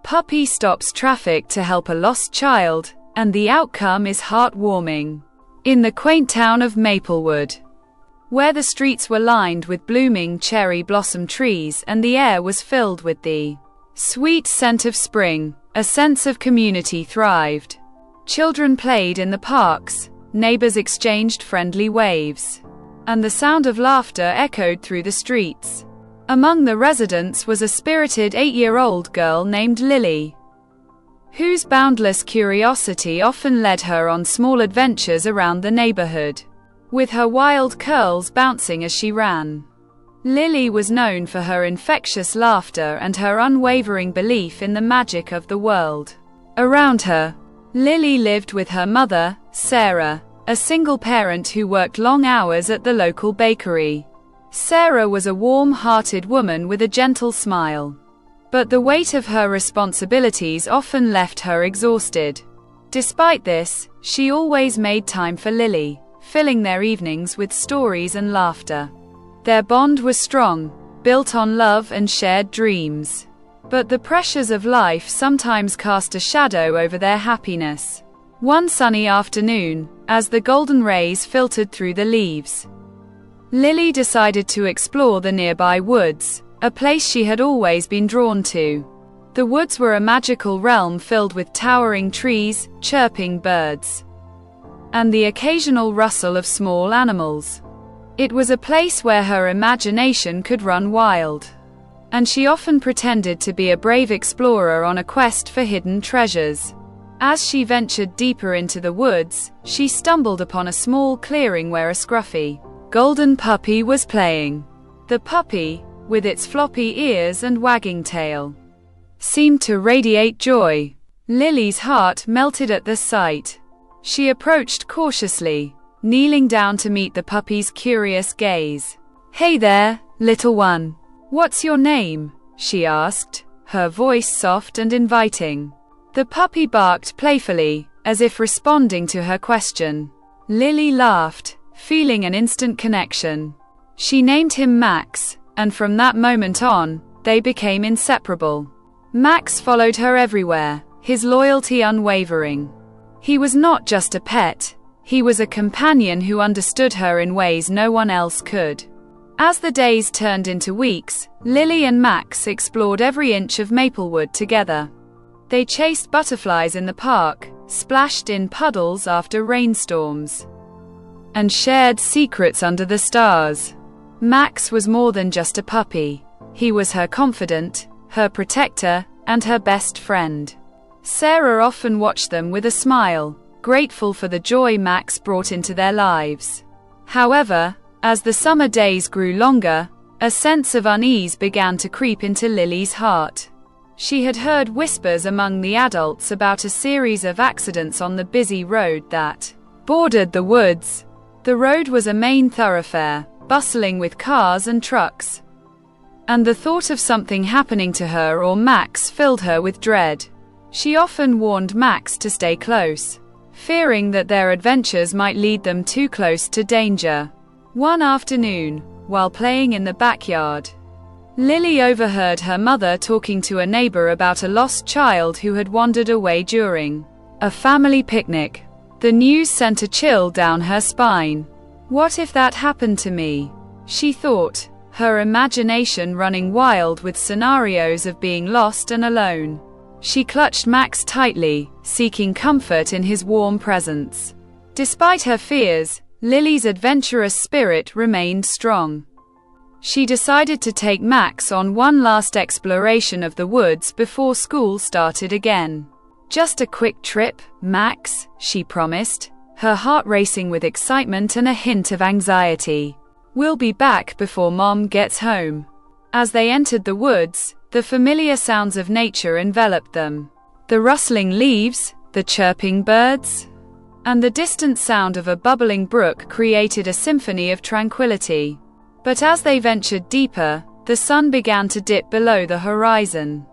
puppy stops traffic to help a lost child, and the outcome is heartwarming. In the quaint town of Maplewood, where the streets were lined with blooming cherry blossom trees and the air was filled with the sweet scent of spring, a sense of community thrived. Children played in the parks, neighbors exchanged friendly waves, and the sound of laughter echoed through the streets. Among the residents was a spirited 8-year-old girl named Lily, whose boundless curiosity often led her on small adventures around the neighborhood, with her wild curls bouncing as she ran. Lily was known for her infectious laughter and her unwavering belief in the magic of the world around her. Lily lived with her mother, Sarah, a single parent who worked long hours at the local bakery. Sarah was a warm-hearted woman with a gentle smile, but the weight of her responsibilities often left her exhausted. Despite this, she always made time for Lily, filling their evenings with stories and laughter. Their bond was strong, built on love and shared dreams. But the pressures of life sometimes cast a shadow over their happiness. One sunny afternoon, as the golden rays filtered through the leaves, Lily decided to explore the nearby woods, a place she had always been drawn to. The woods were a magical realm filled with towering trees, chirping birds, and the occasional rustle of small animals. It was a place where her imagination could run wild, and she often pretended to be a brave explorer on a quest for hidden treasures. As she ventured deeper into the woods, she stumbled upon a small clearing where a scruffy, golden puppy was playing. The puppy, with its floppy ears and wagging tail, seemed to radiate joy. Lily's heart melted at the sight. She approached cautiously, kneeling down to meet the puppy's curious gaze. "Hey there, little one. What's your name?" she asked, her voice soft and inviting. The puppy barked playfully, as if responding to her question. Lily laughed, feeling an instant connection. She named him Max, and from that moment on, they became inseparable. Max followed her everywhere, his loyalty unwavering. He was not just a pet, he was a companion who understood her in ways no one else could. As the days turned into weeks, Lily and Max explored every inch of Maplewood together. They chased butterflies in the park, splashed in puddles after rainstorms, and shared secrets under the stars. Max was more than just a puppy. He was her confidant, her protector, and her best friend. Sarah often watched them with a smile, grateful for the joy Max brought into their lives. However, as the summer days grew longer, a sense of unease began to creep into Lily's heart. She had heard whispers among the adults about a series of accidents on the busy road that bordered the woods. The road was a main thoroughfare, bustling with cars and trucks, and the thought of something happening to her or Max filled her with dread. She often warned Max to stay close, fearing that their adventures might lead them too close to danger. One afternoon, while playing in the backyard, Lily overheard her mother talking to a neighbor about a lost child who had wandered away during a family picnic. The news sent a chill down her spine. What if that happened to me? She thought, her imagination running wild with scenarios of being lost and alone. She clutched Max tightly, seeking comfort in his warm presence. Despite her fears, Lily's adventurous spirit remained strong. She decided to take Max on one last exploration of the woods before school started again. "Just a quick trip, Max," she promised, her heart racing with excitement and a hint of anxiety. "We'll be back before Mom gets home." As they entered the woods, the familiar sounds of nature enveloped them. The rustling leaves, the chirping birds, and the distant sound of a bubbling brook created a symphony of tranquility. But as they ventured deeper, the sun began to dip below the horizon,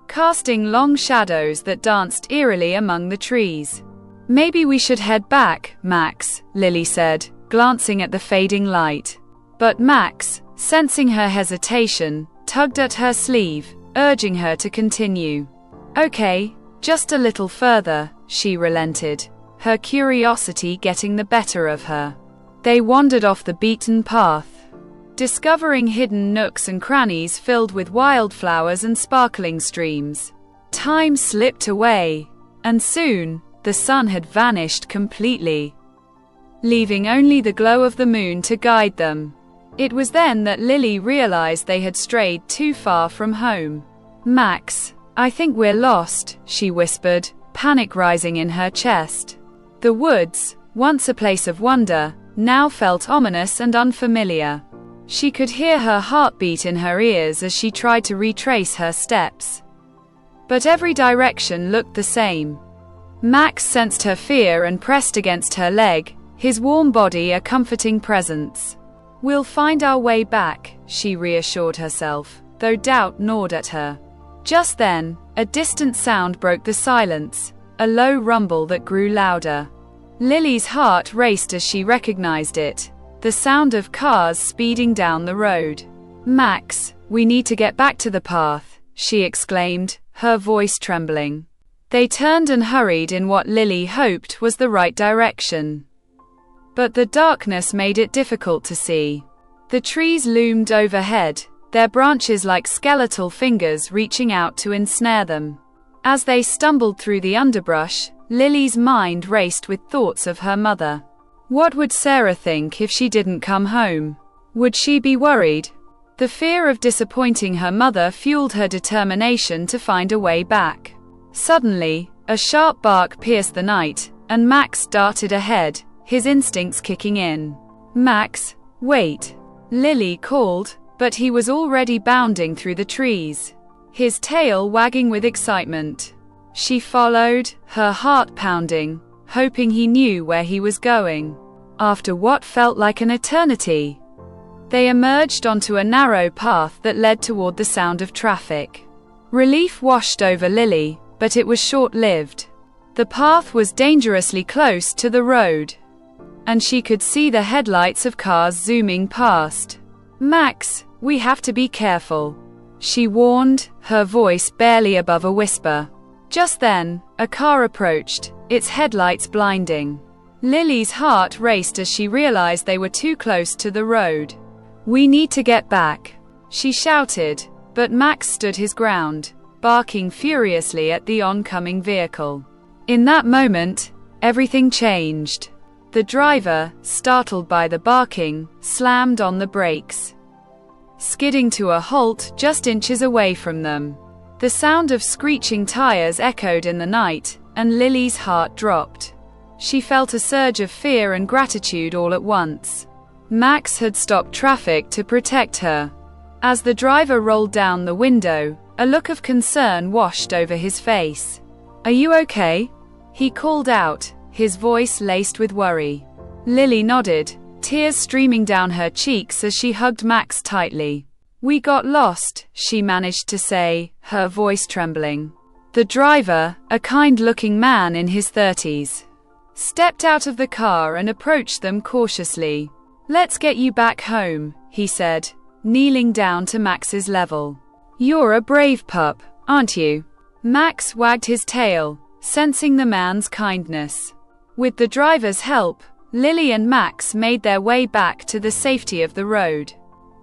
casting long shadows that danced eerily among the trees. "Maybe we should head back, Max," Lily said, glancing at the fading light. But Max, sensing her hesitation, tugged at her sleeve, urging her to continue. Okay, just a little further, she relented, her curiosity getting the better of her. They wandered off the beaten path, discovering hidden nooks and crannies filled with wildflowers and sparkling streams. Time slipped away, and soon, the sun had vanished completely, leaving only the glow of the moon to guide them. It was then that Lily realized they had strayed too far from home. "Max, I think we're lost," she whispered, panic rising in her chest. The woods, once a place of wonder, now felt ominous and unfamiliar. She could hear her heartbeat in her ears as she tried to retrace her steps. But every direction looked the same. Max sensed her fear and pressed against her leg, his warm body a comforting presence. "We'll find our way back," she reassured herself, though doubt gnawed at her. Just then, a distant sound broke the silence, a low rumble that grew louder. Lily's heart raced as she recognized it, the sound of cars speeding down the road. "Max, we need to get back to the path," she exclaimed, her voice trembling. They turned and hurried in what Lily hoped was the right direction. But the darkness made it difficult to see. The trees loomed overhead, their branches like skeletal fingers reaching out to ensnare them. As they stumbled through the underbrush, Lily's mind raced with thoughts of her mother. What would Sarah think if she didn't come home? Would she be worried? The fear of disappointing her mother fueled her determination to find a way back. Suddenly, a sharp bark pierced the night, and Max darted ahead, his instincts kicking in. "Max, wait!" Lily called, but he was already bounding through the trees, his tail wagging with excitement. She followed, her heart pounding, hoping he knew where he was going. After what felt like an eternity, they emerged onto a narrow path that led toward the sound of traffic. Relief washed over Lily, but it was short-lived. The path was dangerously close to the road, and she could see the headlights of cars zooming past. "Max, we have to be careful," she warned, her voice barely above a whisper. Just then, a car approached, its headlights blinding. Lily's heart raced as she realized they were too close to the road. "We need to get back," she shouted, but Max stood his ground, barking furiously at the oncoming vehicle. In that moment, everything changed. The driver, startled by the barking, slammed on the brakes, skidding to a halt just inches away from them. The sound of screeching tires echoed in the night, and Lily's heart dropped. She felt a surge of fear and gratitude all at once. Max had stopped traffic to protect her. As the driver rolled down the window, a look of concern washed over his face. "Are you okay?" he called out, his voice laced with worry. Lily nodded, tears streaming down her cheeks as she hugged Max tightly. "We got lost," she managed to say, her voice trembling. The driver, a kind-looking man in his 30s, stepped out of the car and approached them cautiously. "Let's get you back home," he said, kneeling down to Max's level. "You're a brave pup, aren't you?" Max wagged his tail, sensing the man's kindness. With the driver's help, Lily and Max made their way back to the safety of the road.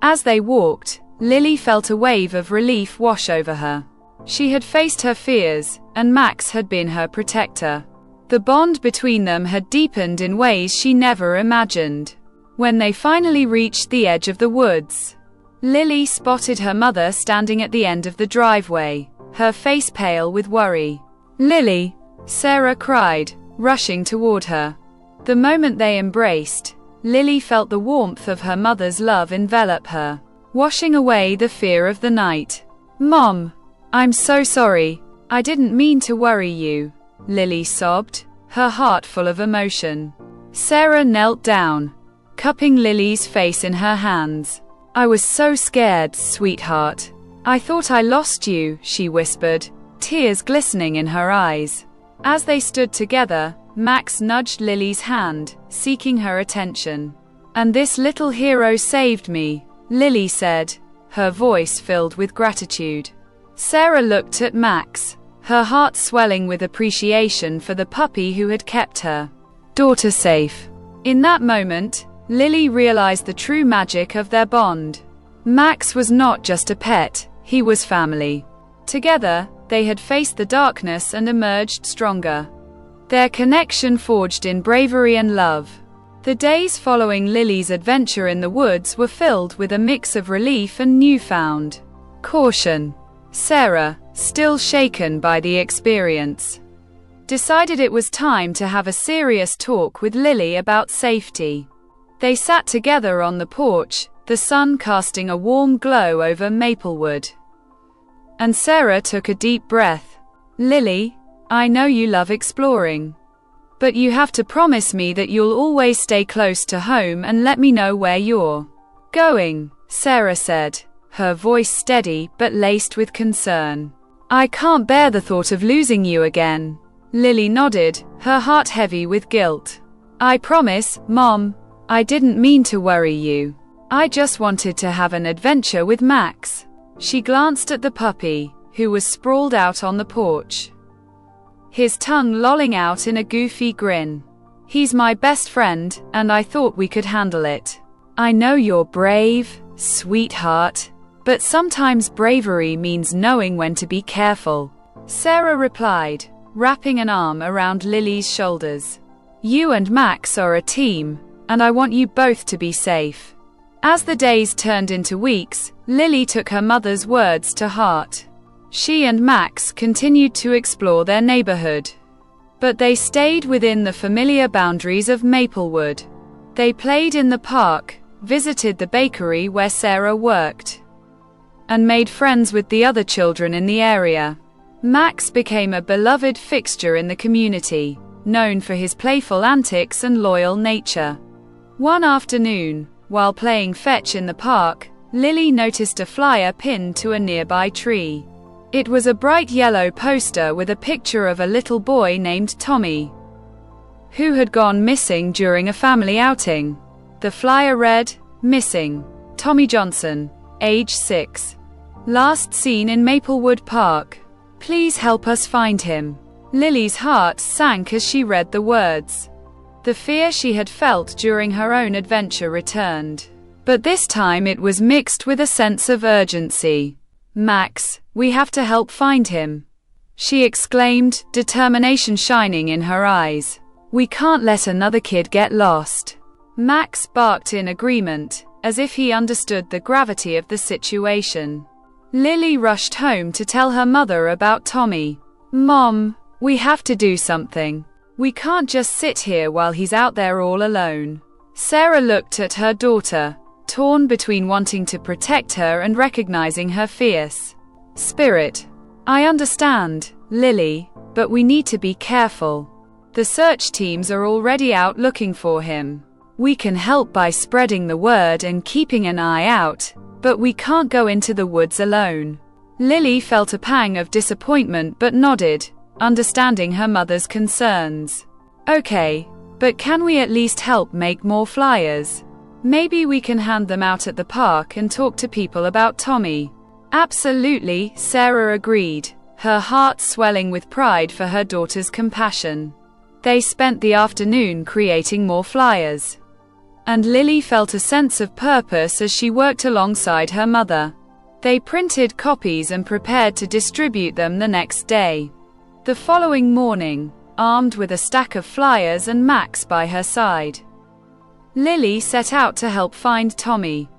As they walked, Lily felt a wave of relief wash over her. She had faced her fears, and Max had been her protector. The bond between them had deepened in ways she never imagined. When they finally reached the edge of the woods, Lily spotted her mother standing at the end of the driveway, her face pale with worry. "Lily!" Sarah cried, rushing toward her. The moment they embraced, Lily felt the warmth of her mother's love envelop her, washing away the fear of the night. "Mom! I'm so sorry. I didn't mean to worry you," Lily sobbed, her heart full of emotion. Sarah knelt down, cupping Lily's face in her hands. "I was so scared, sweetheart. I thought I lost you," she whispered, tears glistening in her eyes. As they stood together, Max nudged Lily's hand, seeking her attention. "And this little hero saved me," Lily said, her voice filled with gratitude. Sarah looked at Max, her heart swelling with appreciation for the puppy who had kept her daughter safe. In that moment, Lily realized the true magic of their bond. Max was not just a pet, he was family. Together, they had faced the darkness and emerged stronger. Their connection forged in bravery and love. The days following Lily's adventure in the woods were filled with a mix of relief and newfound caution. Sarah, still shaken by the experience, decided it was time to have a serious talk with Lily about safety. They sat together on the porch, the sun casting a warm glow over Maplewood. And Sarah took a deep breath. "Lily, I know you love exploring. But you have to promise me that you'll always stay close to home and let me know where you're going," Sarah said, her voice steady but laced with concern. "I can't bear the thought of losing you again." Lily nodded, her heart heavy with guilt. "I promise, Mom. I didn't mean to worry you. I just wanted to have an adventure with Max." She glanced at the puppy, who was sprawled out on the porch, his tongue lolling out in a goofy grin. "He's my best friend, and I thought we could handle it. I know you're brave, sweetheart, but sometimes bravery means knowing when to be careful," Sarah replied, wrapping an arm around Lily's shoulders. "You and Max are a team, and I want you both to be safe." As the days turned into weeks, Lily took her mother's words to heart. She and Max continued to explore their neighborhood, but they stayed within the familiar boundaries of Maplewood. They played in the park, visited the bakery where Sarah worked, and made friends with the other children in the area. Max became a beloved fixture in the community, known for his playful antics and loyal nature. One afternoon, while playing fetch in the park, Lily noticed a flyer pinned to a nearby tree. It was a bright yellow poster with a picture of a little boy named Tommy, who had gone missing during a family outing. The flyer read, "Missing, Tommy Johnson, age 6. Last seen in Maplewood Park. Please help us find him." Lily's heart sank as she read the words. The fear she had felt during her own adventure returned, but this time it was mixed with a sense of urgency. "Max, we have to help find him," she exclaimed, determination shining in her eyes. "We can't let another kid get lost." Max barked in agreement, as if he understood the gravity of the situation. Lily rushed home to tell her mother about Tommy. "Mom, we have to do something. We can't just sit here while he's out there all alone." Sarah looked at her daughter, torn between wanting to protect her and recognizing her fierce spirit. "I understand, Lily, but we need to be careful. The search teams are already out looking for him. We can help by spreading the word and keeping an eye out, but we can't go into the woods alone." Lily felt a pang of disappointment but nodded, understanding her mother's concerns. "Okay, but can we at least help make more flyers? Maybe we can hand them out at the park and talk to people about Tommy." "Absolutely," Sarah agreed, her heart swelling with pride for her daughter's compassion. They spent the afternoon creating more flyers, and Lily felt a sense of purpose as she worked alongside her mother. They printed copies and prepared to distribute them the next day. The following morning, armed with a stack of flyers and Max by her side, Lily set out to help find Tommy.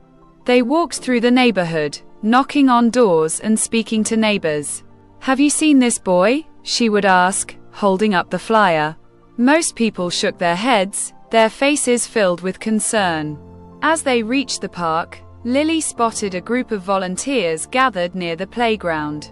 They walked through the neighborhood, knocking on doors and speaking to neighbors. "Have you seen this boy?" she would ask, holding up the flyer. Most people shook their heads, their faces filled with concern. As they reached the park, Lily spotted a group of volunteers gathered near the playground.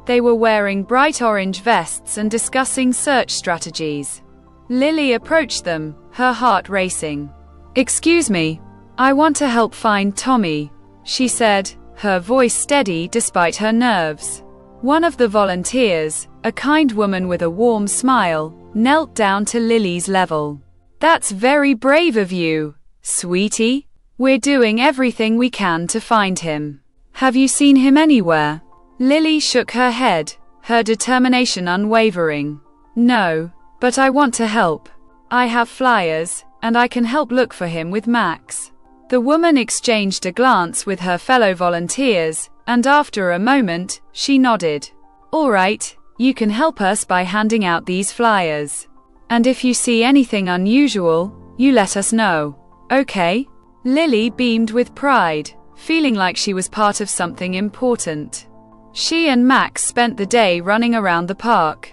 They were wearing bright orange vests and discussing search strategies. Lily approached them, her heart racing. "Excuse me, I want to help find Tommy," she said, her voice steady despite her nerves. One of the volunteers, a kind woman with a warm smile, knelt down to Lily's level. "That's very brave of you, sweetie. We're doing everything we can to find him. Have you seen him anywhere?" Lily shook her head, her determination unwavering. "No, but I want to help. I have flyers, and I can help look for him with Max." The woman exchanged a glance with her fellow volunteers, and after a moment, she nodded. "All right, you can help us by handing out these flyers. And if you see anything unusual, you let us know. Okay?" Lily beamed with pride, feeling like she was part of something important. She and Max spent the day running around the park,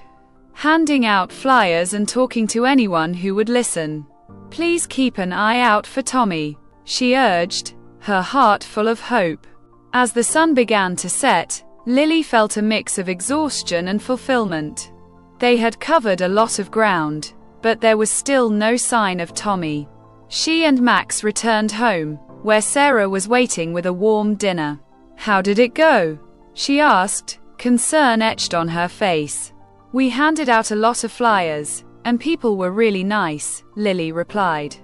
handing out flyers and talking to anyone who would listen. "Please keep an eye out for Tommy," she urged, her heart full of hope. As the sun began to set, Lily felt a mix of exhaustion and fulfillment. They had covered a lot of ground, but there was still no sign of Tommy. She and Max returned home, where Sarah was waiting with a warm dinner. "How did it go?" she asked, concern etched on her face. "We handed out a lot of flyers, and people were really nice," Lily replied,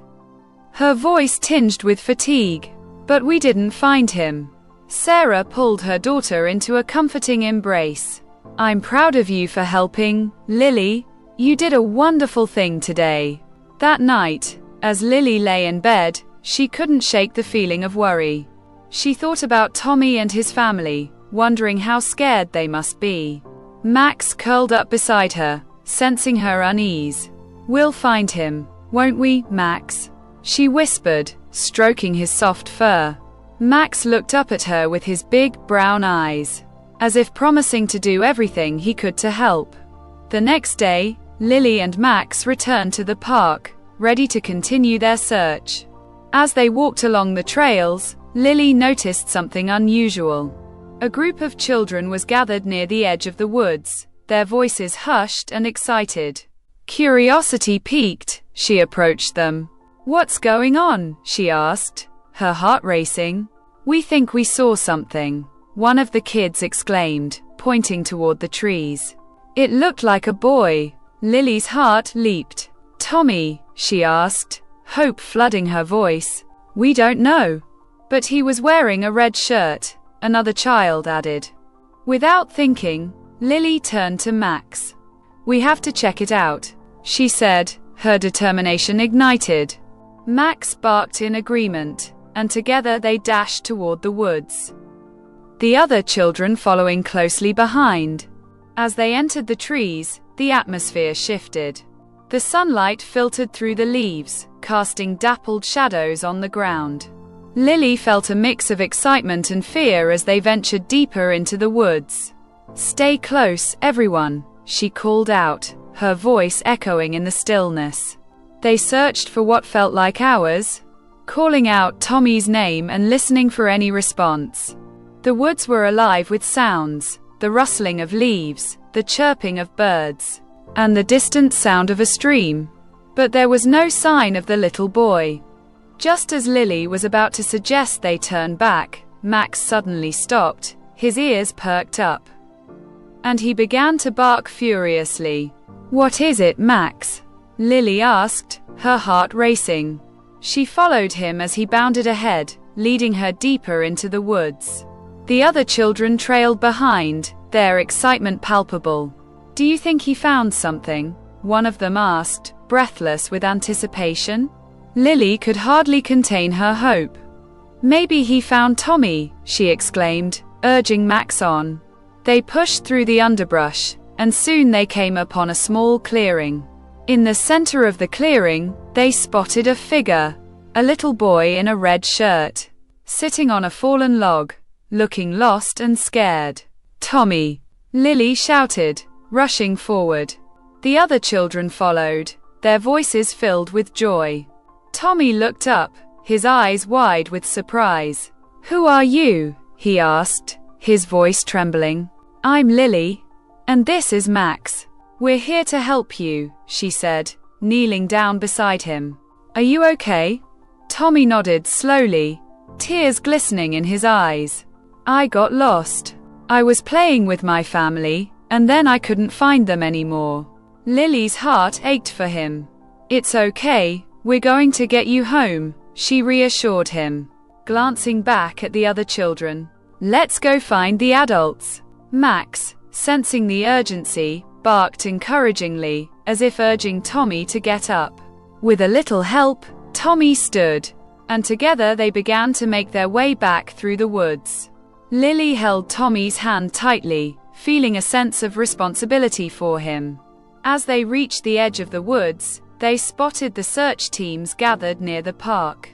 her voice tinged with fatigue. "But we didn't find him." Sarah pulled her daughter into a comforting embrace. "I'm proud of you for helping, Lily. You did a wonderful thing today." That night, as Lily lay in bed, she couldn't shake the feeling of worry. She thought about Tommy and his family, wondering how scared they must be. Max curled up beside her, sensing her unease. "We'll find him, won't we, Max?" she whispered, stroking his soft fur. Max looked up at her with his big, brown eyes, as if promising to do everything he could to help. The next day, Lily and Max returned to the park, ready to continue their search. As they walked along the trails, Lily noticed something unusual. A group of children was gathered near the edge of the woods, their voices hushed and excited. Curiosity piqued, she approached them. "What's going on?" she asked, her heart racing. "We think we saw something," one of the kids exclaimed, pointing toward the trees. "It looked like a boy." Lily's heart leaped. "Tommy?" she asked, hope flooding her voice. "We don't know. But he was wearing a red shirt," another child added. Without thinking, Lily turned to Max. "We have to check it out," she said, her determination ignited. Max barked in agreement, and together they dashed toward the woods, the other children following closely behind. As they entered the trees, the atmosphere shifted. The sunlight filtered through the leaves, casting dappled shadows on the ground. Lily felt a mix of excitement and fear as they ventured deeper into the woods. "Stay close, everyone," she called out, her voice echoing in the stillness. They searched for what felt like hours, calling out Tommy's name and listening for any response. The woods were alive with sounds, the rustling of leaves, the chirping of birds, and the distant sound of a stream. But there was no sign of the little boy. Just as Lily was about to suggest they turn back, Max suddenly stopped, his ears perked up, and he began to bark furiously. "What is it, Max?" Lily asked, her heart racing. She followed him as he bounded ahead, leading her deeper into the woods. The other children trailed behind, their excitement palpable. "Do you think he found something?" one of them asked, breathless with anticipation. Lily could hardly contain her hope. "Maybe he found Tommy," she exclaimed, urging Max on. They pushed through the underbrush, and soon they came upon a small clearing. In the center of the clearing, they spotted a figure, a little boy in a red shirt, sitting on a fallen log, looking lost and scared. "Tommy!" Lily shouted, rushing forward. The other children followed, their voices filled with joy. Tommy looked up, his eyes wide with surprise. "Who are you?" he asked, his voice trembling. "I'm Lily. And this is Max. We're here to help you," she said, kneeling down beside him. "Are you okay?" Tommy nodded slowly, tears glistening in his eyes. "I got lost. I was playing with my family, and then I couldn't find them anymore." Lily's heart ached for him. "It's okay, we're going to get you home," she reassured him, glancing back at the other children. "Let's go find the adults." Max, sensing the urgency, barked encouragingly, as if urging Tommy to get up. With a little help, Tommy stood, and together they began to make their way back through the woods. Lily held Tommy's hand tightly, feeling a sense of responsibility for him. As they reached the edge of the woods, they spotted the search teams gathered near the park,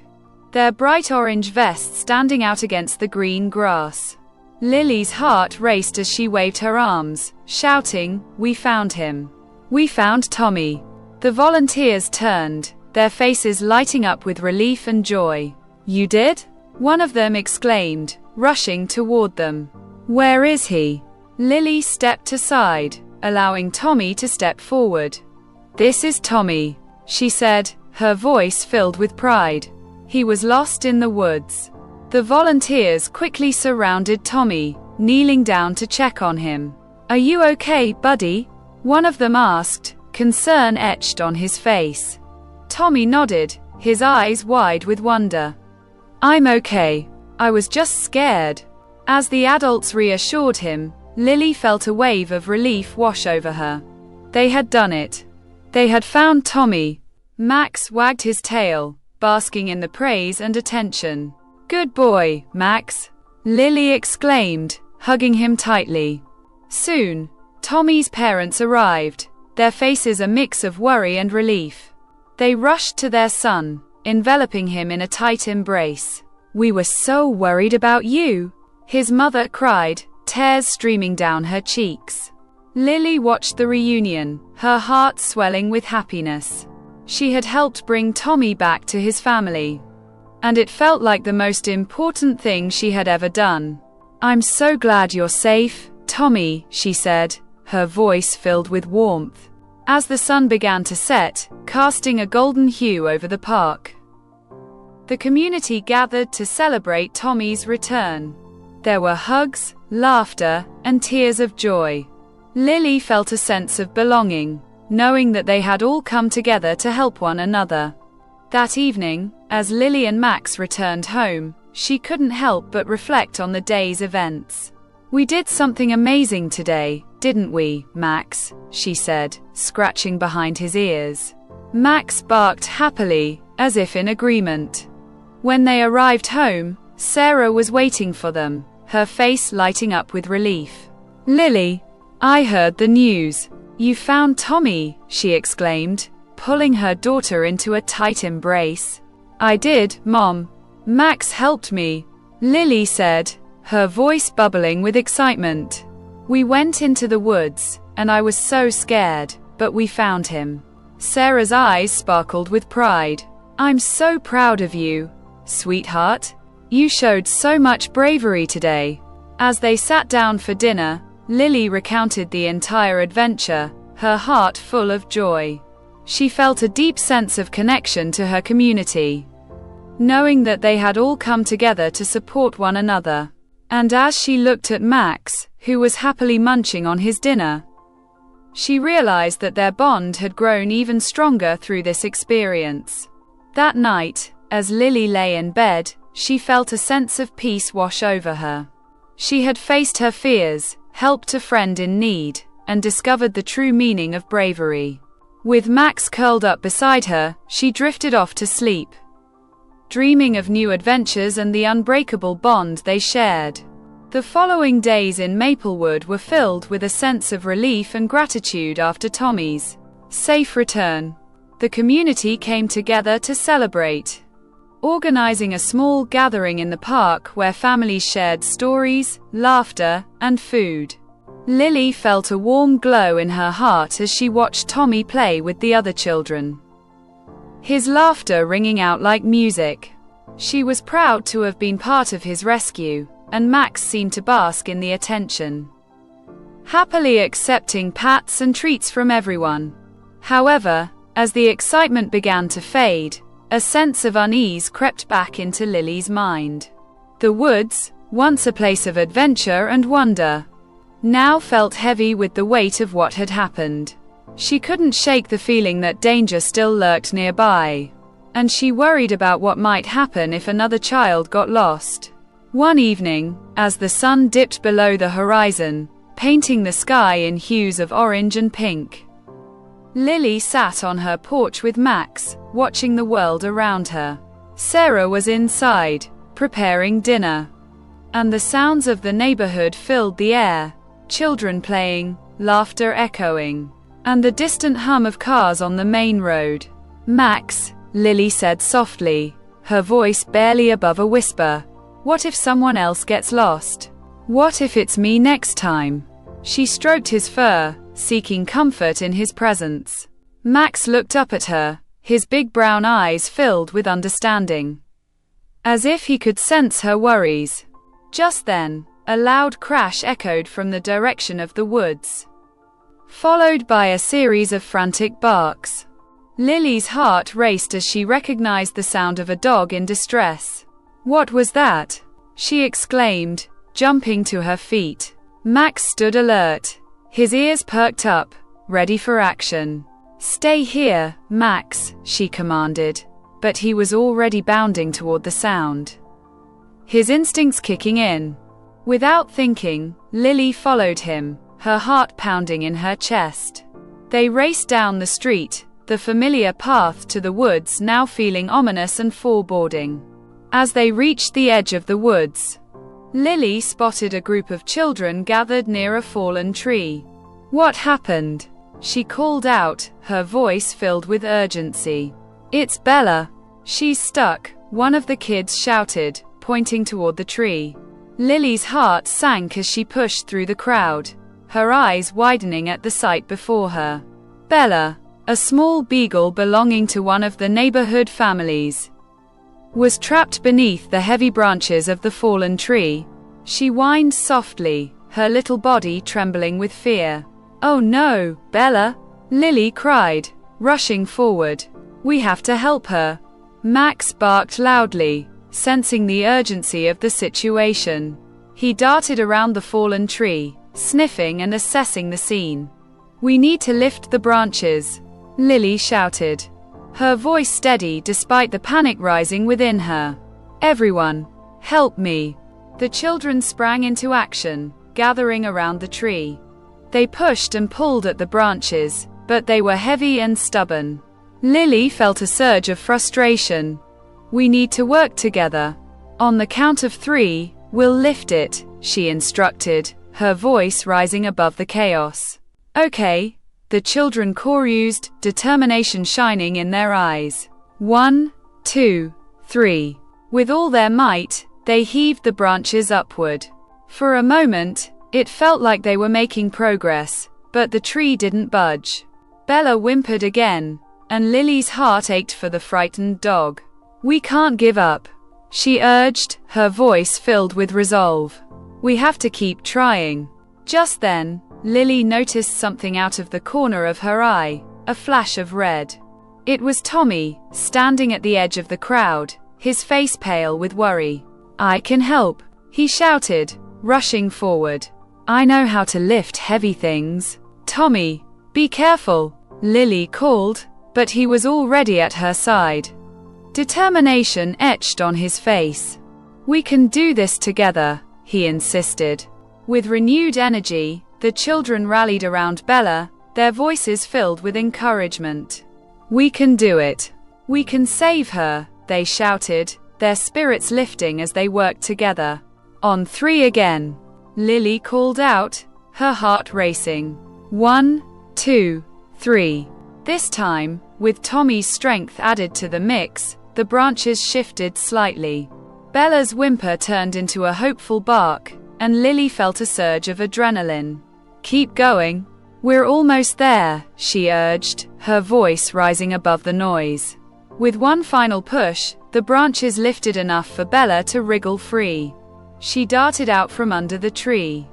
their bright orange vests standing out against the green grass. Lily's heart raced as she waved her arms, shouting, "We found him! We found Tommy!" The volunteers turned, their faces lighting up with relief and joy. "You did?" one of them exclaimed, rushing toward them. "Where is he?" Lily stepped aside, allowing Tommy to step forward. "This is Tommy," she said, her voice filled with pride. "He was lost in the woods." The volunteers quickly surrounded Tommy, kneeling down to check on him. "Are you okay, buddy?" one of them asked, concern etched on his face. Tommy nodded, his eyes wide with wonder. "I'm okay. I was just scared." As the adults reassured him, Lily felt a wave of relief wash over her. They had done it. They had found Tommy. Max wagged his tail, basking in the praise and attention. "Good boy, Max," Lily exclaimed, hugging him tightly. Soon, Tommy's parents arrived, their faces a mix of worry and relief. They rushed to their son, enveloping him in a tight embrace. "We were so worried about you," his mother cried, tears streaming down her cheeks. Lily watched the reunion, her heart swelling with happiness. She had helped bring Tommy back to his family, and it felt like the most important thing she had ever done. "I'm so glad you're safe, Tommy," she said, her voice filled with warmth. As the sun began to set, casting a golden hue over the park, the community gathered to celebrate Tommy's return. There were hugs, laughter, and tears of joy. Lily felt a sense of belonging, knowing that they had all come together to help one another. That evening, as Lily and Max returned home, she couldn't help but reflect on the day's events. "We did something amazing today, didn't we, Max?" she said, scratching behind his ears. Max barked happily, as if in agreement. When they arrived home, Sarah was waiting for them, her face lighting up with relief. "Lily, I heard the news. You found Tommy," she exclaimed, pulling her daughter into a tight embrace. "I did, Mom. Max helped me," Lily said, her voice bubbling with excitement. "We went into the woods, and I was so scared, but we found him." Sarah's eyes sparkled with pride. "I'm so proud of you, sweetheart. You showed so much bravery today." As they sat down for dinner, Lily recounted the entire adventure, her heart full of joy. She felt a deep sense of connection to her community, knowing that they had all come together to support one another. And as she looked at Max, who was happily munching on his dinner, she realized that their bond had grown even stronger through this experience. That night, as Lily lay in bed, she felt a sense of peace wash over her. She had faced her fears, helped a friend in need, and discovered the true meaning of bravery. With Max curled up beside her, she drifted off to sleep, dreaming of new adventures and the unbreakable bond they shared. The following days in Maplewood were filled with a sense of relief and gratitude after Tommy's safe return. The community came together to celebrate, organizing a small gathering in the park where families shared stories, laughter, and food. Lily felt a warm glow in her heart as she watched Tommy play with the other children, his laughter ringing out like music. She was proud to have been part of his rescue, and Max seemed to bask in the attention, happily accepting pats and treats from everyone. However, as the excitement began to fade, a sense of unease crept back into Lily's mind. The woods, once a place of adventure and wonder, now felt heavy with the weight of what had happened. She couldn't shake the feeling that danger still lurked nearby, and she worried about what might happen if another child got lost. One evening, as the sun dipped below the horizon, painting the sky in hues of orange and pink. Lily sat on her porch with Max, watching the world around her. Sarah was inside, preparing dinner. And the sounds of the neighborhood filled the air, children playing, laughter echoing, and the distant hum of cars on the main road. Max, Lily said softly, her voice barely above a whisper. What if someone else gets lost? What if it's me next time? She stroked his fur, seeking comfort in his presence. Max looked up at her, his big brown eyes filled with understanding, as if he could sense her worries. Just then, a loud crash echoed from the direction of the woods, followed by a series of frantic barks. Lily's heart raced as she recognized the sound of a dog in distress. What was that? She exclaimed, jumping to her feet. Max stood alert, his ears perked up, ready for action. Stay here, Max, she commanded, but he was already bounding toward the sound, his instincts kicking in. Without thinking, Lily followed him, her heart pounding in her chest. They raced down the street, the familiar path to the woods now feeling ominous and foreboding. As they reached the edge of the woods, Lily spotted a group of children gathered near a fallen tree. What happened? She called out, her voice filled with urgency. It's Bella. She's stuck, one of the kids shouted, pointing toward the tree. Lily's heart sank as she pushed through the crowd, her eyes widening at the sight before her. Bella, a small beagle belonging to one of the neighborhood families, was trapped beneath the heavy branches of the fallen tree. She whined softly, her little body trembling with fear. Oh no, Bella! Lily cried, rushing forward. We have to help her. Max barked loudly, sensing the urgency of the situation. He darted around the fallen tree, sniffing and assessing the scene. We need to lift the branches, Lily shouted, her voice steady despite the panic rising within her. Everyone, help me. The children sprang into action, gathering around the tree. They pushed and pulled at the branches, but they were heavy and stubborn. Lily felt a surge of frustration. We need to work together. On the count of 3, we'll lift it, she instructed, her voice rising above the chaos. Okay, the children chorused, determination shining in their eyes. 1, 2, 3. With all their might, they heaved the branches upward. For a moment, it felt like they were making progress, but the tree didn't budge. Bella whimpered again, and Lily's heart ached for the frightened dog. We can't give up, she urged, her voice filled with resolve. We have to keep trying. Just then, Lily noticed something out of the corner of her eye, a flash of red. It was Tommy, standing at the edge of the crowd, his face pale with worry. I can help, he shouted, rushing forward. I know how to lift heavy things. Tommy, be careful, Lily called, but he was already at her side. Determination etched on his face. We can do this together, he insisted. With renewed energy, the children rallied around Bella, their voices filled with encouragement. We can do it. We can save her, they shouted, their spirits lifting as they worked together. On 3 again, Lily called out, her heart racing. 1, 2, 3. This time, with Tommy's strength added to the mix, the branches shifted slightly. Bella's whimper turned into a hopeful bark, and Lily felt a surge of adrenaline. Keep going. We're almost there, she urged, her voice rising above the noise. With one final push, the branches lifted enough for Bella to wriggle free. She darted out from under the tree,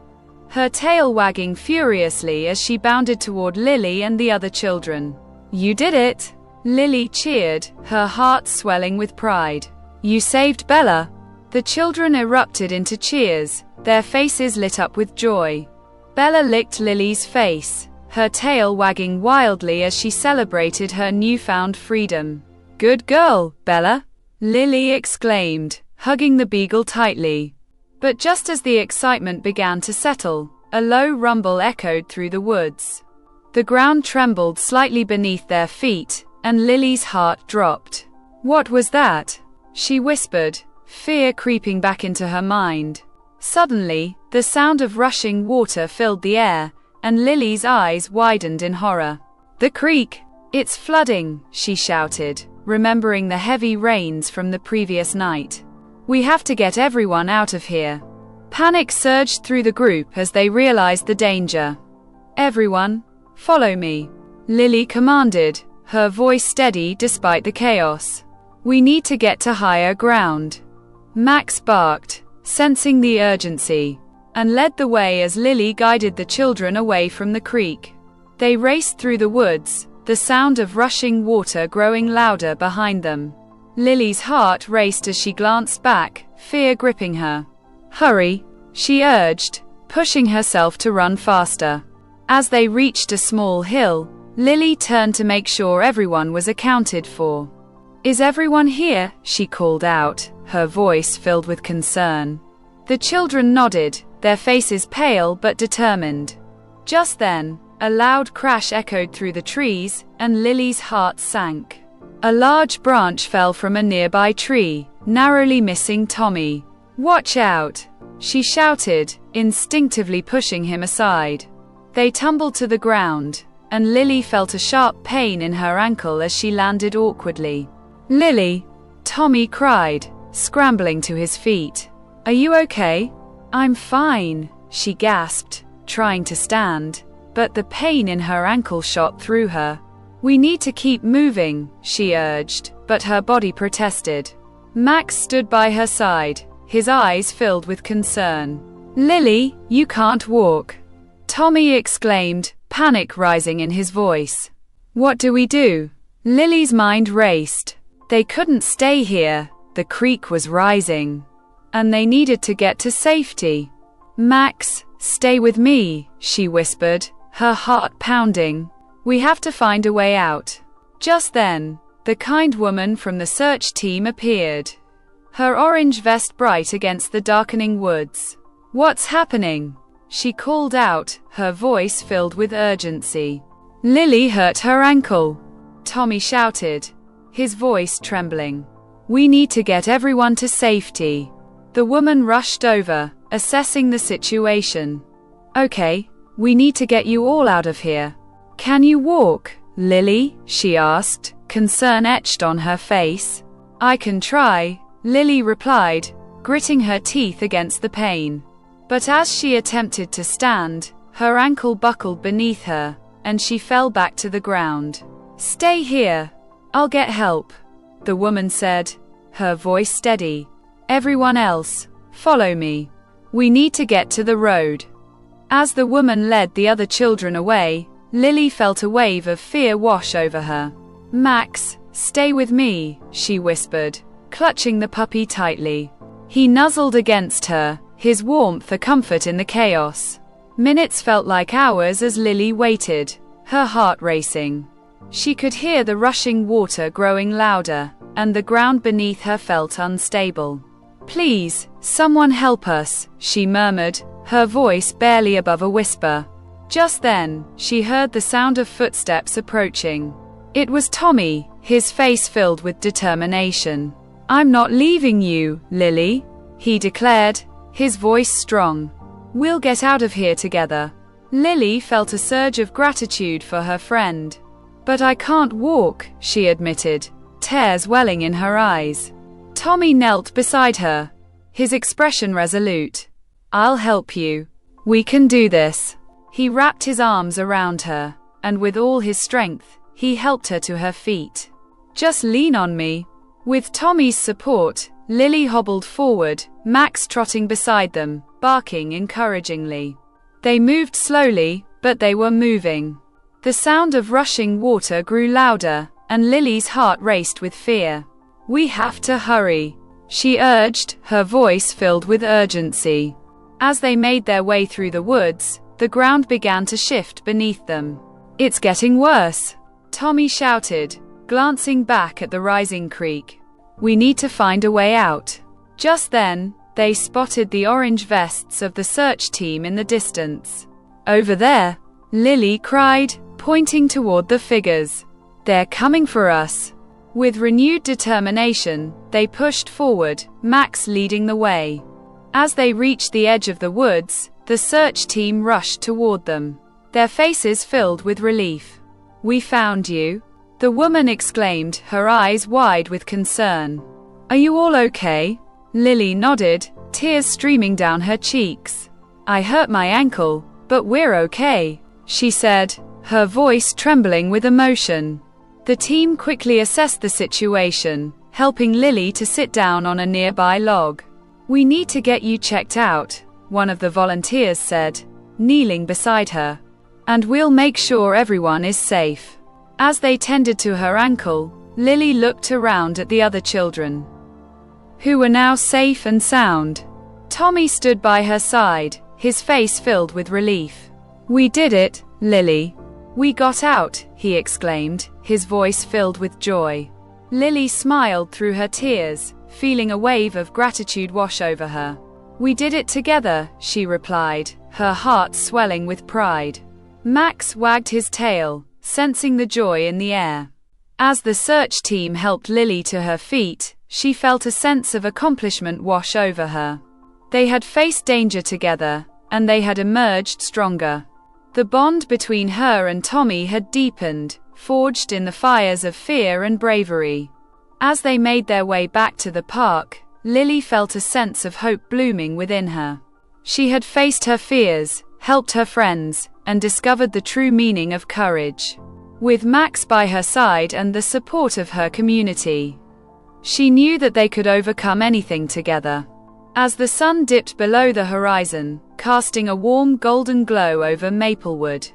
her tail wagging furiously as she bounded toward Lily and the other children. You did it! Lily cheered, her heart swelling with pride. You saved Bella! The children erupted into cheers, their faces lit up with joy. Bella licked Lily's face, her tail wagging wildly as she celebrated her newfound freedom. Good girl, Bella! Lily exclaimed, hugging the beagle tightly. But just as the excitement began to settle, A low rumble echoed through the woods. The ground trembled slightly beneath their feet, and Lily's heart dropped. What was that? She whispered, fear creeping back into her mind. Suddenly, the sound of rushing water filled the air, and Lily's eyes widened in horror. The creek! It's flooding, she shouted, remembering the heavy rains from the previous night. We have to get everyone out of here. Panic surged through the group as they realized the danger. Everyone, follow me, Lily commanded, her voice steady despite the chaos. We need to get to higher ground. Max barked, sensing the urgency, and led the way as Lily guided the children away from the creek. They raced through the woods, the sound of rushing water growing louder behind them. Lily's heart raced as she glanced back, fear gripping her. Hurry, she urged, pushing herself to run faster. As they reached a small hill, Lily turned to make sure everyone was accounted for. Is everyone here? She called out, her voice filled with concern. The children nodded, their faces pale but determined. Just then, a loud crash echoed through the trees, and Lily's heart sank. A large branch fell from a nearby tree, narrowly missing Tommy. Watch out! She shouted, instinctively pushing him aside. They tumbled to the ground, and Lily felt a sharp pain in her ankle as she landed awkwardly. Lily! Tommy cried, scrambling to his feet. Are you okay? I'm fine, she gasped, trying to stand, but the pain in her ankle shot through her. We need to keep moving, she urged, but her body protested. Max stood by her side, his eyes filled with concern. Lily, you can't walk, Tommy exclaimed, panic rising in his voice. What do we do? Lily's mind raced. They couldn't stay here, the creek was rising, and they needed to get to safety. Max, stay with me, she whispered, her heart pounding. We have to find a way out. Just then, the kind woman from the search team appeared, her orange vest bright against the darkening woods. What's happening? She called out, her voice filled with urgency. Lily hurt her ankle, Tommy shouted, his voice trembling. We need to get everyone to safety. The woman rushed over, assessing the situation. Okay, we need to get you all out of here. Can you walk, Lily? She asked, concern etched on her face. I can try, Lily replied, gritting her teeth against the pain. But as she attempted to stand, her ankle buckled beneath her, and she fell back to the ground. Stay here. I'll get help, the woman said, her voice steady. Everyone else, follow me. We need to get to the road. As the woman led the other children away, Lily felt a wave of fear wash over her. Max, stay with me, she whispered, clutching the puppy tightly. He nuzzled against her, his warmth a comfort in the chaos. Minutes felt like hours as Lily waited, her heart racing. She could hear the rushing water growing louder, and the ground beneath her felt unstable. Please, someone help us, she murmured, her voice barely above a whisper. Just then, she heard the sound of footsteps approaching. It was Tommy, his face filled with determination. I'm not leaving you, Lily, he declared, his voice strong. We'll get out of here together. Lily felt a surge of gratitude for her friend. But I can't walk, she admitted, tears welling in her eyes. Tommy knelt beside her, his expression resolute. I'll help you. We can do this. He wrapped his arms around her, and with all his strength, he helped her to her feet. Just lean on me. With Tommy's support, Lily hobbled forward, Max trotting beside them, barking encouragingly. They moved slowly, but they were moving. The sound of rushing water grew louder, and Lily's heart raced with fear. We have to hurry, she urged, her voice filled with urgency. As they made their way through the woods, the ground began to shift beneath them. It's getting worse, Tommy shouted, glancing back at the rising creek. We need to find a way out. Just then, they spotted the orange vests of the search team in the distance. Over there, Lily cried, pointing toward the figures. They're coming for us. With renewed determination, they pushed forward, Max leading the way. As they reached the edge of the woods, the search team rushed toward them, their faces filled with relief. "We found you," the woman exclaimed, her eyes wide with concern. "Are you all okay?" Lily nodded, tears streaming down her cheeks. "I hurt my ankle, but we're okay," she said, her voice trembling with emotion. The team quickly assessed the situation, helping Lily to sit down on a nearby log. "We need to get you checked out," one of the volunteers said, kneeling beside her. "And we'll make sure everyone is safe." As they tended to her ankle, Lily looked around at the other children, who were now safe and sound. Tommy stood by her side, his face filled with relief. "We did it, Lily. We got out," he exclaimed, his voice filled with joy. Lily smiled through her tears, feeling a wave of gratitude wash over her. "We did it together," she replied, her heart swelling with pride. Max wagged his tail, sensing the joy in the air. As the search team helped Lily to her feet, she felt a sense of accomplishment wash over her. They had faced danger together, and they had emerged stronger. The bond between her and Tommy had deepened, forged in the fires of fear and bravery. As they made their way back to the park, Lily felt a sense of hope blooming within her. She had faced her fears, helped her friends, and discovered the true meaning of courage. With Max by her side and the support of her community, she knew that they could overcome anything together. As the sun dipped below the horizon, casting a warm golden glow over Maplewood,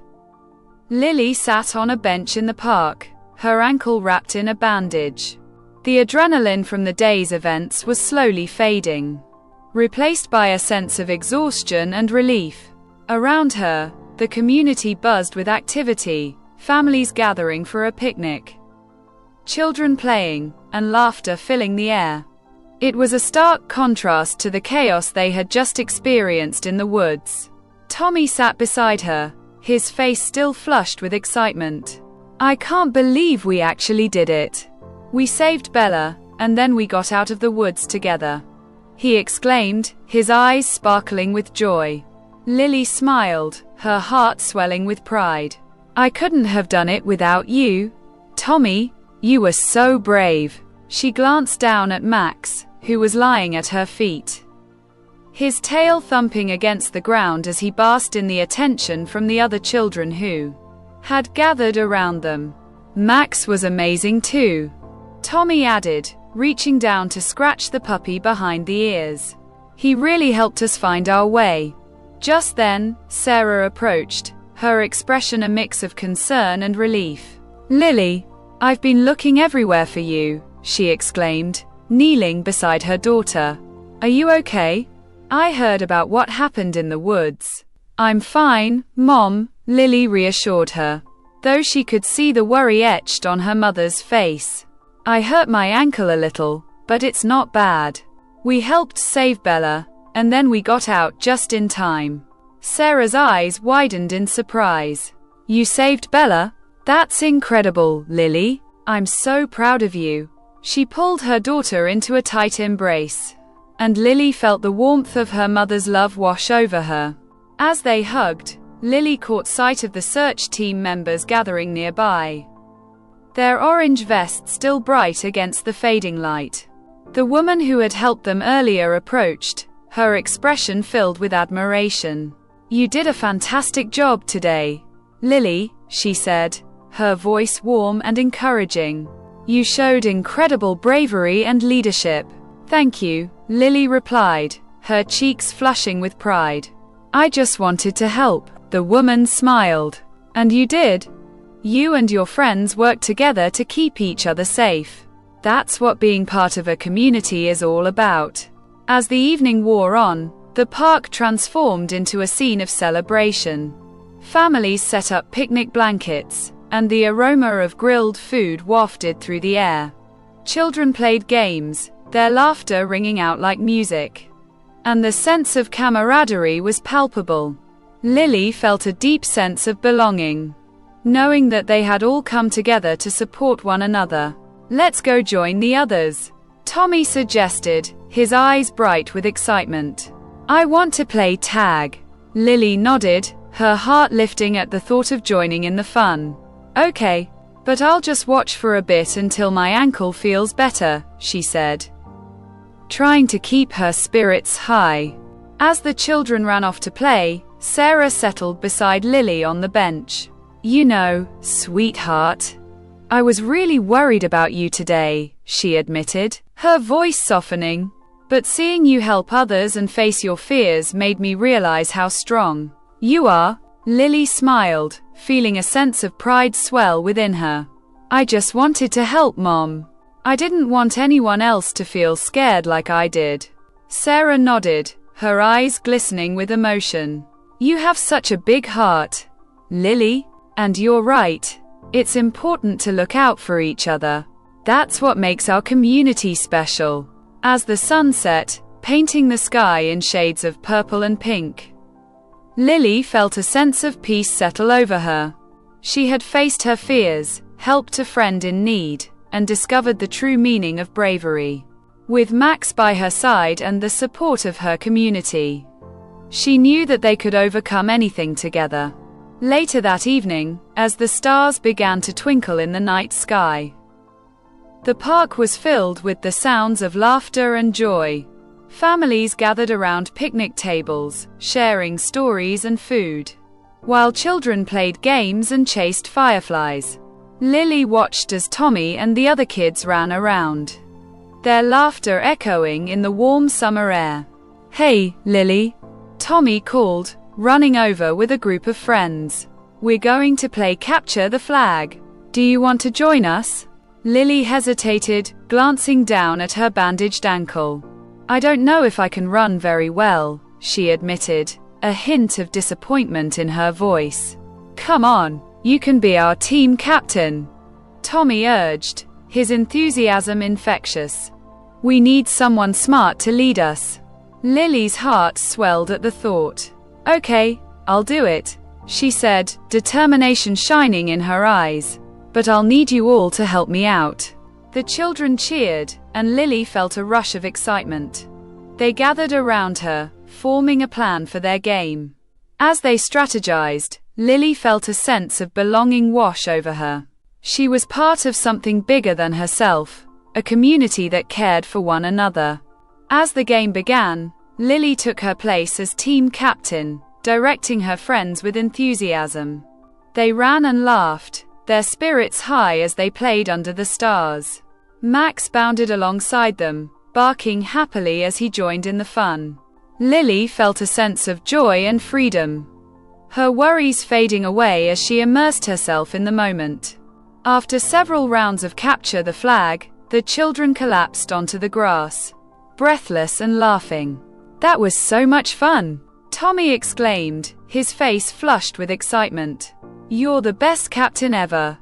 Lily sat on a bench in the park, her ankle wrapped in a bandage. The adrenaline from the day's events was slowly fading, replaced by a sense of exhaustion and relief. Around her, the community buzzed with activity, families gathering for a picnic, children playing, and laughter filling the air. It was a stark contrast to the chaos they had just experienced in the woods. Tommy sat beside her, his face still flushed with excitement. "I can't believe we actually did it. We saved Bella, and then we got out of the woods together," he exclaimed, his eyes sparkling with joy. Lily smiled, her heart swelling with pride. "I couldn't have done it without you. Tommy, you were so brave." She glanced down at Max, who was lying at her feet, his tail thumping against the ground as he basked in the attention from the other children who had gathered around them. "Max was amazing too," Tommy added, reaching down to scratch the puppy behind the ears. "He really helped us find our way." Just then, Sarah approached, her expression a mix of concern and relief. "Lily, I've been looking everywhere for you," she exclaimed, kneeling beside her daughter. "Are you okay?" "I heard about what happened in the woods." "I'm fine, Mom," Lily reassured her, though she could see the worry etched on her mother's face. "I hurt my ankle a little, but it's not bad. We helped save Bella, and then we got out just in time." Sarah's eyes widened in surprise. "You saved Bella? That's incredible, Lily. I'm so proud of you." She pulled her daughter into a tight embrace, and Lily felt the warmth of her mother's love wash over her. As they hugged, Lily caught sight of the search team members gathering nearby, their orange vests still bright against the fading light. The woman who had helped them earlier approached, her expression filled with admiration. "You did a fantastic job today, Lily," she said, her voice warm and encouraging. "You showed incredible bravery and leadership." "Thank you," Lily replied, her cheeks flushing with pride. "I just wanted to help." The woman smiled. "And you did. You and your friends worked together to keep each other safe. That's what being part of a community is all about." As the evening wore on, the park transformed into a scene of celebration. Families set up picnic blankets, and the aroma of grilled food wafted through the air. Children played games, their laughter ringing out like music, and the sense of camaraderie was palpable. Lily felt a deep sense of belonging, knowing that they had all come together to support one another. "Let's go join the others," Tommy suggested, his eyes bright with excitement. "I want to play tag." Lily nodded, her heart lifting at the thought of joining in the fun. "Okay, but I'll just watch for a bit until my ankle feels better," she said, trying to keep her spirits high. As the children ran off to play, Sarah settled beside Lily on the bench. "You know, sweetheart, I was really worried about you today," she admitted, her voice softening. "But seeing you help others and face your fears made me realize how strong you are." Lily smiled, feeling a sense of pride swell within her. "I just wanted to help, Mom. I didn't want anyone else to feel scared like I did." Sarah nodded, her eyes glistening with emotion. "You have such a big heart, Lily, and you're right. It's important to look out for each other. That's what makes our community special." As the sun set, painting the sky in shades of purple and pink, Lily felt a sense of peace settle over her. She had faced her fears, helped a friend in need, and discovered the true meaning of bravery. With Max by her side and the support of her community, she knew that they could overcome anything together. Later that evening, as the stars began to twinkle in the night sky, the park was filled with the sounds of laughter and joy. Families gathered around picnic tables, sharing stories and food, while children played games and chased fireflies. Lily watched as Tommy and the other kids ran around, their laughter echoing in the warm summer air. "Hey, Lily," Tommy called, running over with a group of friends. "We're going to play capture the flag. Do you want to join us?" Lily hesitated, glancing down at her bandaged ankle. "I don't know if I can run very well," she admitted, a hint of disappointment in her voice. "Come on, you can be our team captain," Tommy urged, his enthusiasm infectious. "We need someone smart to lead us." Lily's heart swelled at the thought. "Okay, I'll do it," she said, determination shining in her eyes. "But I'll need you all to help me out." The children cheered, and Lily felt a rush of excitement. They gathered around her, forming a plan for their game. As they strategized, Lily felt a sense of belonging wash over her. She was part of something bigger than herself, a community that cared for one another. As the game began, Lily took her place as team captain, directing her friends with enthusiasm. They ran and laughed, their spirits high as they played under the stars. Max bounded alongside them, barking happily as he joined in the fun. Lily felt a sense of joy and freedom, her worries fading away as she immersed herself in the moment. After several rounds of capture the flag, the children collapsed onto the grass, breathless and laughing. "That was so much fun!" Tommy exclaimed, his face flushed with excitement. "You're the best captain ever,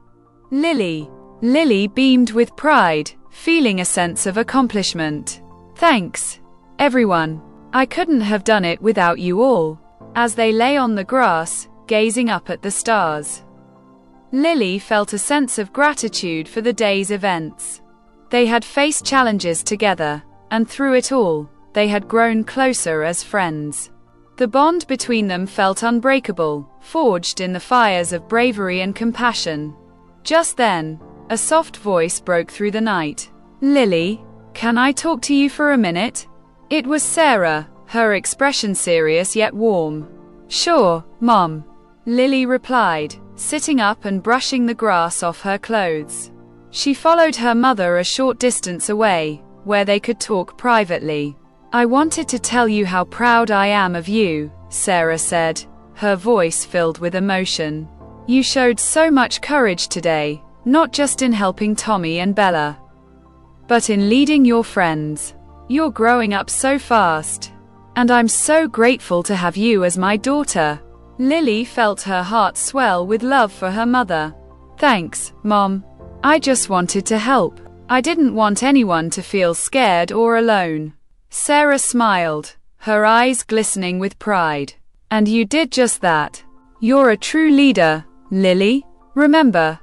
Lily." Lily beamed with pride, feeling a sense of accomplishment. "Thanks, everyone. I couldn't have done it without you all." As they lay on the grass, gazing up at the stars, Lily felt a sense of gratitude for the day's events. They had faced challenges together, and through it all, they had grown closer as friends. The bond between them felt unbreakable, forged in the fires of bravery and compassion. Just then, a soft voice broke through the night. "Lily, can I talk to you for a minute?" It was Sarah, her expression serious yet warm. "Sure, Mom," Lily replied, sitting up and brushing the grass off her clothes. She followed her mother a short distance away, where they could talk privately. "I wanted to tell you how proud I am of you," Sarah said, her voice filled with emotion. "You showed so much courage today, not just in helping Tommy and Bella, but in leading your friends. You're growing up so fast, and I'm so grateful to have you as my daughter." Lily felt her heart swell with love for her mother. "Thanks, Mom. I just wanted to help. I didn't want anyone to feel scared or alone." Sarah smiled, her eyes glistening with pride. And you did just that. You're a true leader, Lily. Remember,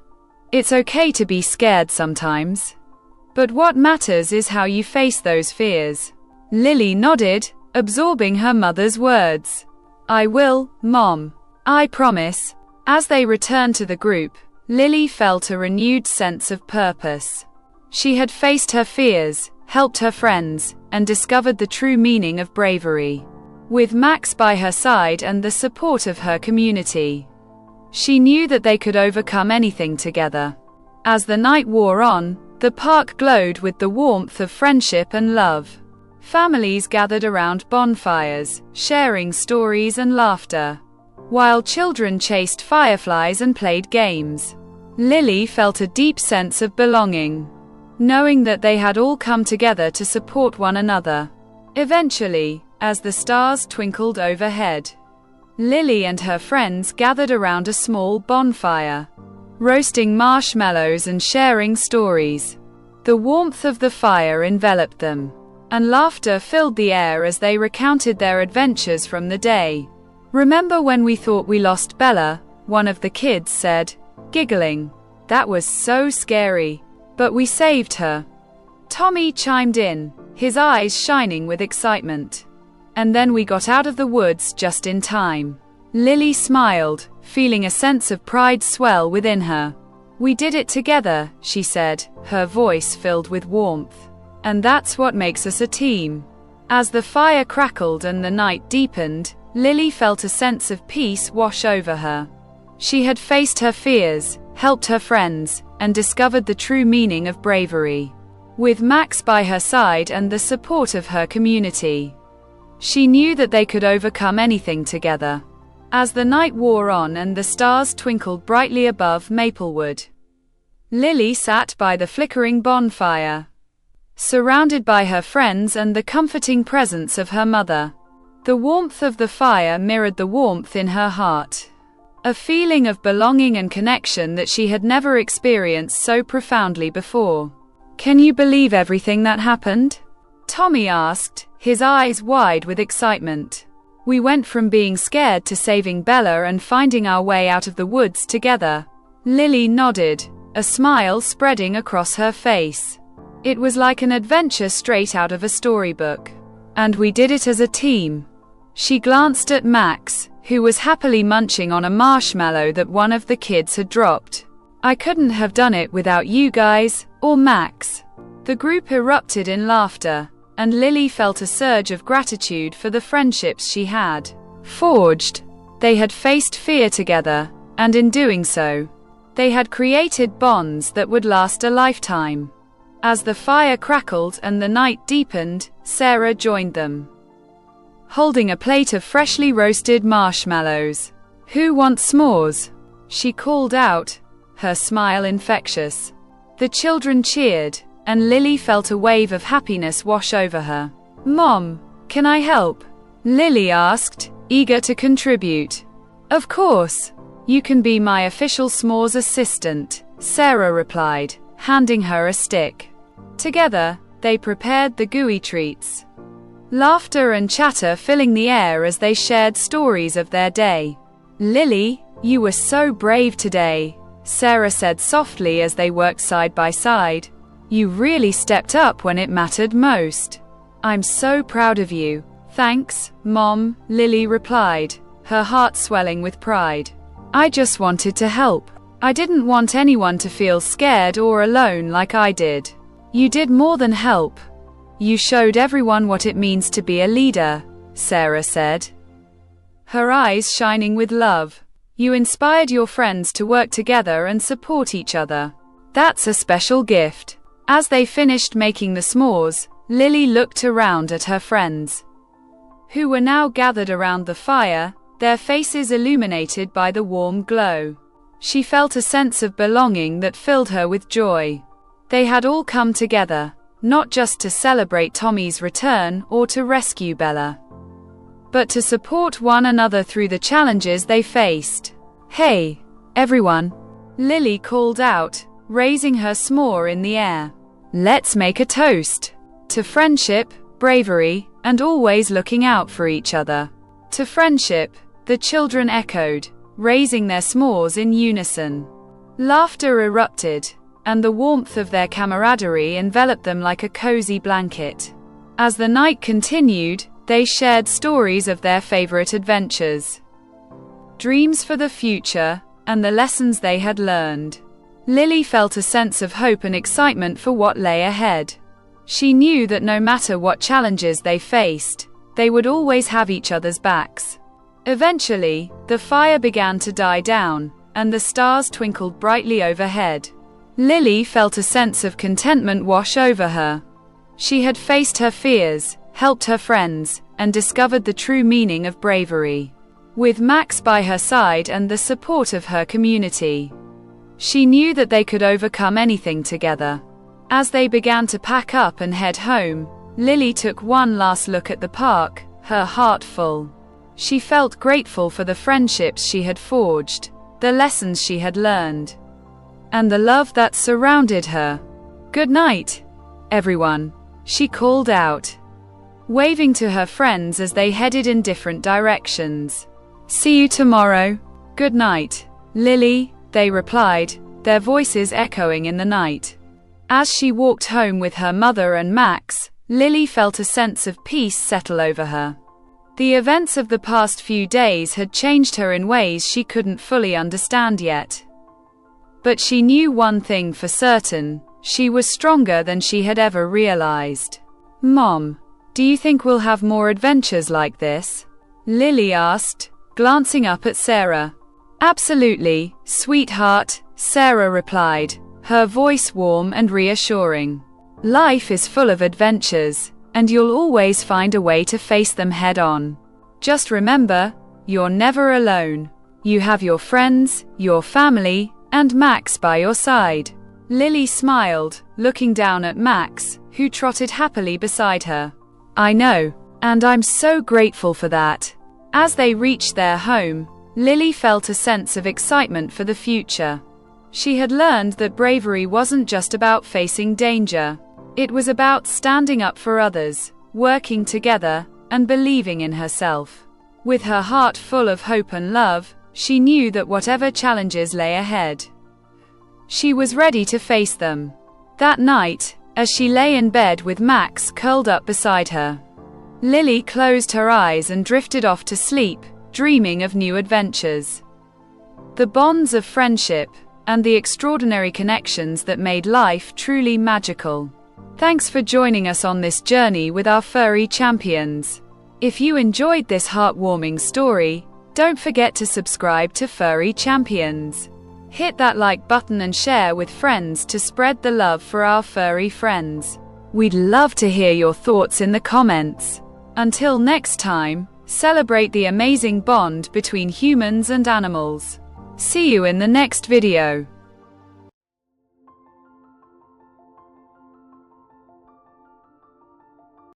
it's okay to be scared sometimes. But what matters is how you face those fears. Lily nodded, absorbing her mother's words. I will, Mom. I promise. As they returned to the group, Lily felt a renewed sense of purpose. She had faced her fears, helped her friends, and discovered the true meaning of bravery. With Max by her side and the support of her community, she knew that they could overcome anything together. As the night wore on, the park glowed with the warmth of friendship and love. Families gathered around bonfires, sharing stories and laughter, while children chased fireflies and played games. Lily felt a deep sense of belonging, knowing that they had all come together to support one another. Eventually, as the stars twinkled overhead, Lily and her friends gathered around a small bonfire, roasting marshmallows and sharing stories. The warmth of the fire enveloped them, and laughter filled the air as they recounted their adventures from the day. Remember when we thought we lost Bella? One of the kids said, giggling. That was so scary. But we saved her. Tommy chimed in, his eyes shining with excitement. And then we got out of the woods just in time. Lily smiled, feeling a sense of pride swell within her. We did it together, she said, her voice filled with warmth. And that's what makes us a team. As the fire crackled and the night deepened, Lily felt a sense of peace wash over her. She had faced her fears, helped her friends, and discovered the true meaning of bravery. With Max by her side and the support of her community, she knew that they could overcome anything together. As the night wore on and the stars twinkled brightly above Maplewood, Lily sat by the flickering bonfire, surrounded by her friends and the comforting presence of her mother. The warmth of the fire mirrored the warmth in her heart, a feeling of belonging and connection that she had never experienced so profoundly before. Can you believe everything that happened? Tommy asked, his eyes wide with excitement. We went from being scared to saving Bella and finding our way out of the woods together. Lily nodded, a smile spreading across her face. It was like an adventure straight out of a storybook. And we did it as a team. She glanced at Max, who was happily munching on a marshmallow that one of the kids had dropped. I couldn't have done it without you guys, or Max. The group erupted in laughter, and Lily felt a surge of gratitude for the friendships she had forged. They had faced fear together, and in doing so, they had created bonds that would last a lifetime. As the fire crackled and the night deepened, Sarah joined them, holding a plate of freshly roasted marshmallows. Who wants s'mores? She called out, her smile infectious. The children cheered, and Lily felt a wave of happiness wash over her. Mom, can I help? Lily asked, eager to contribute. Of course. You can be my official s'mores assistant, Sarah replied, handing her a stick. Together, they prepared the gooey treats. Laughter and chatter filling the air as they shared stories of their day. Lily, you were so brave today, Sarah said softly as they worked side by side. You really stepped up when it mattered most. I'm so proud of you. Thanks, Mom, Lily replied, her heart swelling with pride. I just wanted to help. I didn't want anyone to feel scared or alone like I did. You did more than help. You showed everyone what it means to be a leader, Sarah said, her eyes shining with love. You inspired your friends to work together and support each other. That's a special gift. As they finished making the s'mores, Lily looked around at her friends, who were now gathered around the fire, their faces illuminated by the warm glow. She felt a sense of belonging that filled her with joy. They had all come together, not just to celebrate Tommy's return or to rescue Bella, but to support one another through the challenges they faced. Hey, everyone, Lily called out, raising her s'more in the air. Let's make a toast to friendship, bravery, and always looking out for each other. To friendship, The children echoed, raising their s'mores in unison. Laughter erupted, and the warmth of their camaraderie enveloped them like a cozy blanket. As the night continued, they shared stories of their favorite adventures, dreams for the future, and the lessons they had learned. Lily felt a sense of hope and excitement for what lay ahead. She knew that no matter what challenges they faced, they would always have each other's backs. Eventually, the fire began to die down, and the stars twinkled brightly overhead. Lily felt a sense of contentment wash over her. She had faced her fears, helped her friends, and discovered the true meaning of bravery. With Max by her side and the support of her community, she knew that they could overcome anything together. As they began to pack up and head home, Lily took one last look at the park, her heart full. She felt grateful for the friendships she had forged, the lessons she had learned, and the love that surrounded her. "Good night, everyone," she called out, waving to her friends as they headed in different directions. "See you tomorrow." "Good night, Lily," they replied, their voices echoing in the night. As she walked home with her mother and Max, Lily felt a sense of peace settle over her. The events of the past few days had changed her in ways she couldn't fully understand yet. But she knew one thing for certain: she was stronger than she had ever realized. "Mom, do you think we'll have more adventures like this?" Lily asked, glancing up at Sarah. "Absolutely, sweetheart," Sarah replied, her voice warm and reassuring. "Life is full of adventures, and you'll always find a way to face them head on. Just remember, you're never alone. You have your friends, your family, and Max by your side." Lily smiled, looking down at Max, who trotted happily beside her. "I know, and I'm so grateful for that." As they reached their home, Lily felt a sense of excitement for the future. She had learned that bravery wasn't just about facing danger. It was about standing up for others, working together, and believing in herself. With her heart full of hope and love, she knew that whatever challenges lay ahead, she was ready to face them. That night, as she lay in bed with Max curled up beside her, Lily closed her eyes and drifted off to sleep, dreaming of new adventures, the bonds of friendship, and the extraordinary connections that made life truly magical. Thanks for joining us on this journey with our furry champions. If you enjoyed this heartwarming story, don't forget to subscribe to Furry Champions. Hit that like button and share with friends to spread the love for our furry friends. We'd love to hear your thoughts in the comments. Until next time, celebrate the amazing bond between humans and animals. See you in the next video.